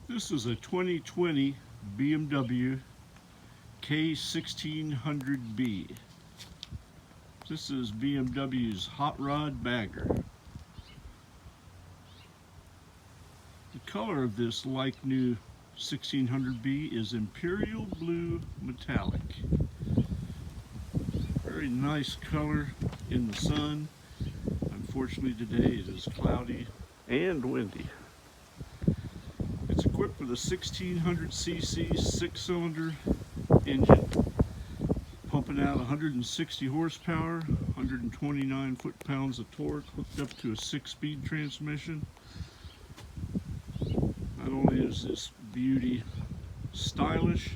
This is a 2020 Bmw K1600B. This is BMW's hot rod bagger. The color of this like new 1600B is Imperial blue metallic. Very nice color in the sun. Unfortunately today it is cloudy and windy. It's equipped with a 1600cc 6-cylinder engine, pumping out 160 horsepower, 129 foot-pounds of torque, hooked up to a 6-speed transmission. Not only is this beauty stylish,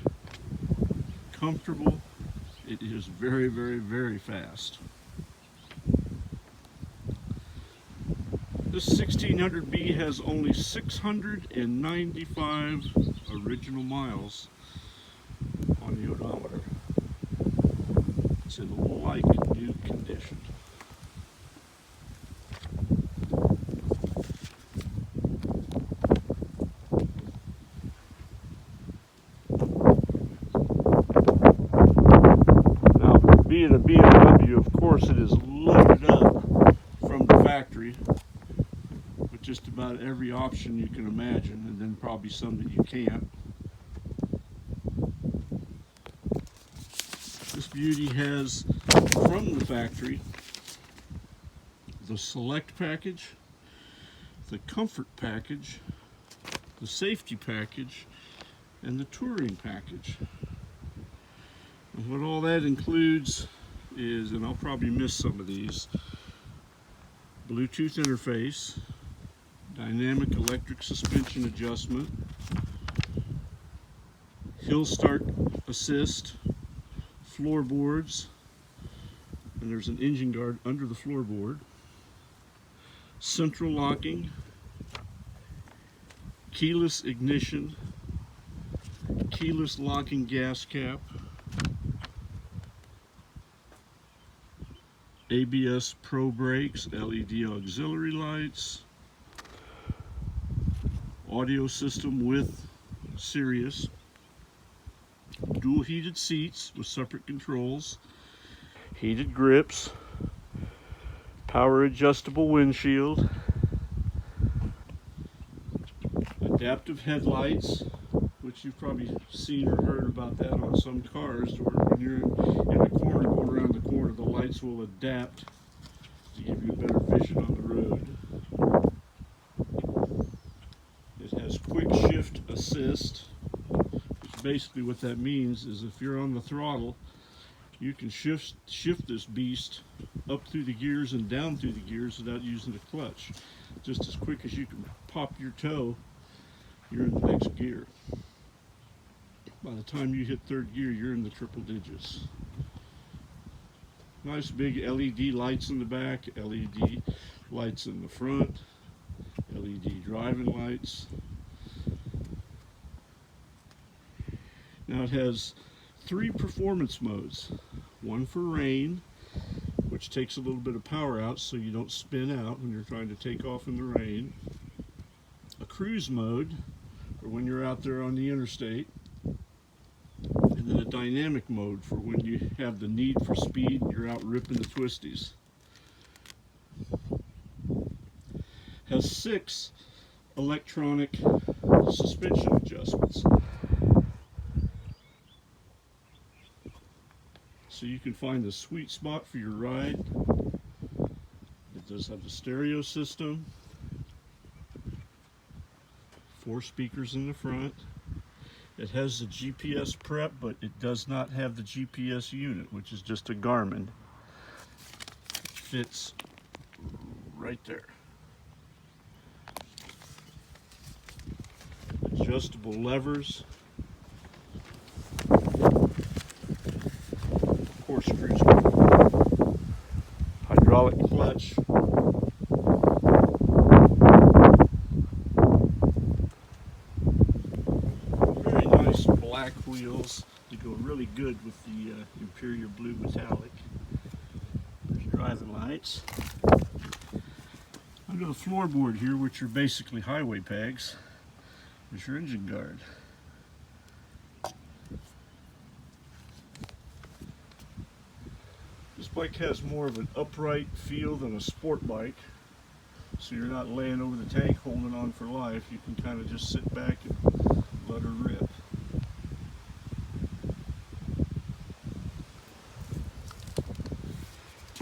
comfortable, it is very, very, very fast. This 1600B has only 695 original miles on the odometer. It's in like new condition. Now, being a BMW, of course, it is loaded up from the factory with just about every option you can imagine, and then probably some that you can't. This beauty has, from the factory, the Select package, the Comfort package, the Safety package, and the Touring package. And what all that includes is, and I'll probably miss some of these, Bluetooth interface, dynamic electric suspension adjustment, hill start assist, floorboards, and there's an engine guard under the floorboard, central locking, keyless ignition, keyless locking gas cap, ABS Pro brakes, LED auxiliary lights, audio system with Sirius, dual heated seats with separate controls, heated grips, power adjustable windshield, adaptive headlights, which you've probably seen or heard about that on some cars, where when you're in a corner, going around the corner, the lights will adapt to give you better vision on the road. It has quick shift assist, which basically what that means is if you're on the throttle, you can shift this beast up through the gears and down through the gears without using the clutch. Just as quick as you can pop your toe, you're in the next gear. By the time you hit third gear, you're in the triple digits. Nice big LED lights in the back, LED lights in the front, LED driving lights. Now it has 3 performance modes. One for rain, which takes a little bit of power out so you don't spin out when you're trying to take off in the rain. A cruise mode, for when you're out there on the interstate. And then a dynamic mode for when you have the need for speed and you're out ripping the Twisties. Has 6 electronic suspension adjustments. So you can find the sweet spot for your ride. It does have the stereo system, 4 speakers in the front. It has the GPS prep, but it does not have the GPS unit, which is just a Garmin. It fits right there. Adjustable levers. Screws, hydraulic clutch, very nice black wheels to go really good with the Imperial blue metallic. There's driving lights. Under the floorboard here, which are basically highway pegs, There's your engine guard. This bike has more of an upright feel than a sport bike, so you're not laying over the tank holding on for life. You can kind of just sit back and let her rip.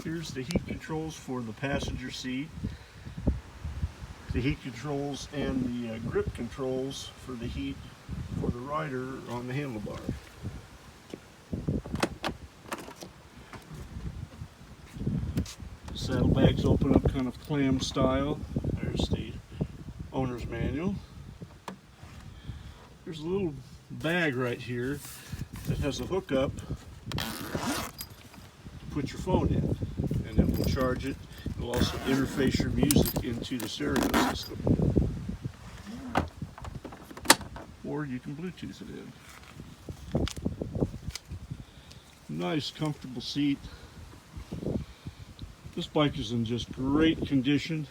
Here's the heat controls for the passenger seat. The heat controls and the grip controls for the heat for the rider on the handlebar. Saddlebags open up kind of clam style. There's the owner's manual. There's a little bag right here that has a hookup to put your phone in, and it will charge it. It'll also interface your music into the stereo system, or you can Bluetooth it in. Nice comfortable seat. This bike is in just great condition.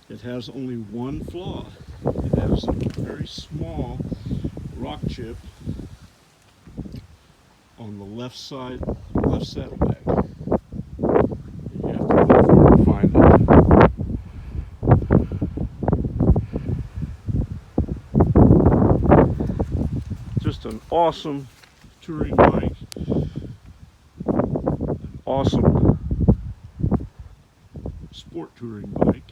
It has only one flaw. It has a very small rock chip on the left side, left saddlebag. You have to look for it to find it. Just an awesome touring bike. An awesome sport touring bike.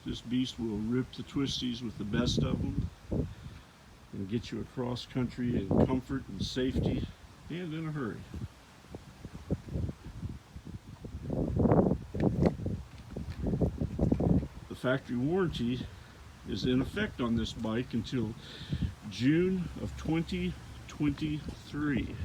This beast will rip the Twisties with the best of them and get you across country in comfort and safety and in a hurry. The factory warranty is in effect on this bike until June of 2023.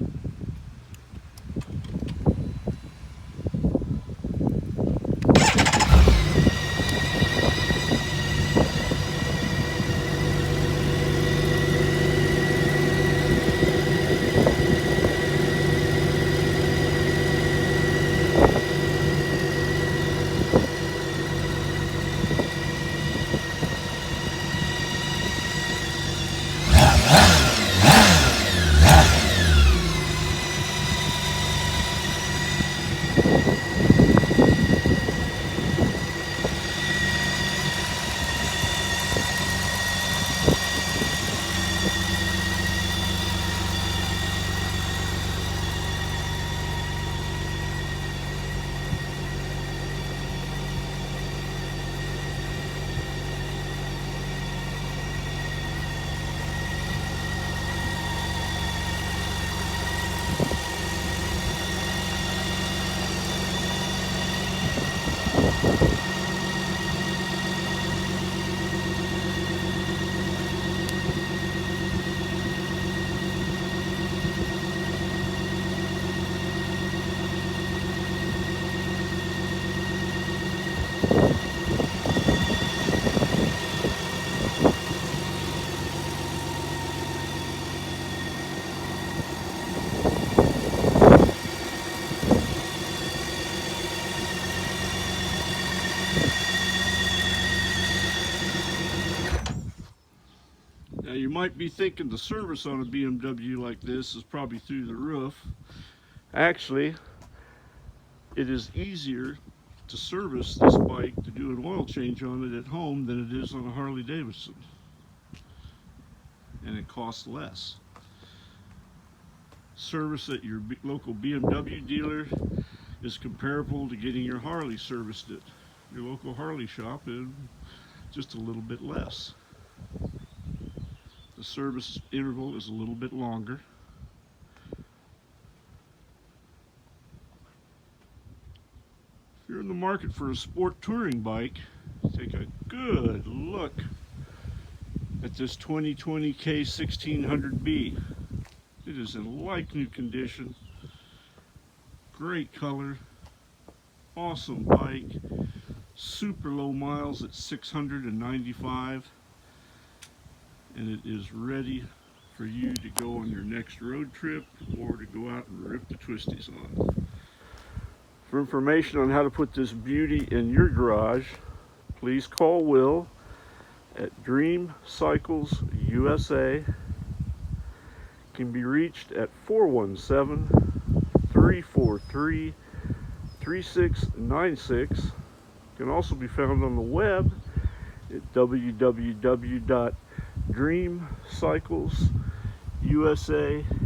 You might be thinking the service on a BMW like this is probably through the roof. Actually, it is easier to service this bike, to do an oil change on it at home, than it is on a Harley Davidson. And it costs less. Service at your local BMW dealer is comparable to getting your Harley serviced at your local Harley shop, and just a little bit less. The service interval is a little bit longer. If you're in the market for a sport touring bike, take a good look at this 2020 K1600B. It is in like new condition, great color, awesome bike, super low miles at 695. And it is ready for you to go on your next road trip or to go out and rip the Twisties on. For information on how to put this beauty in your garage, please call Will at Dream Cycles USA. Can be reached at 417-343-3696. Can also be found on the web at www.dreamcyclesusa.com.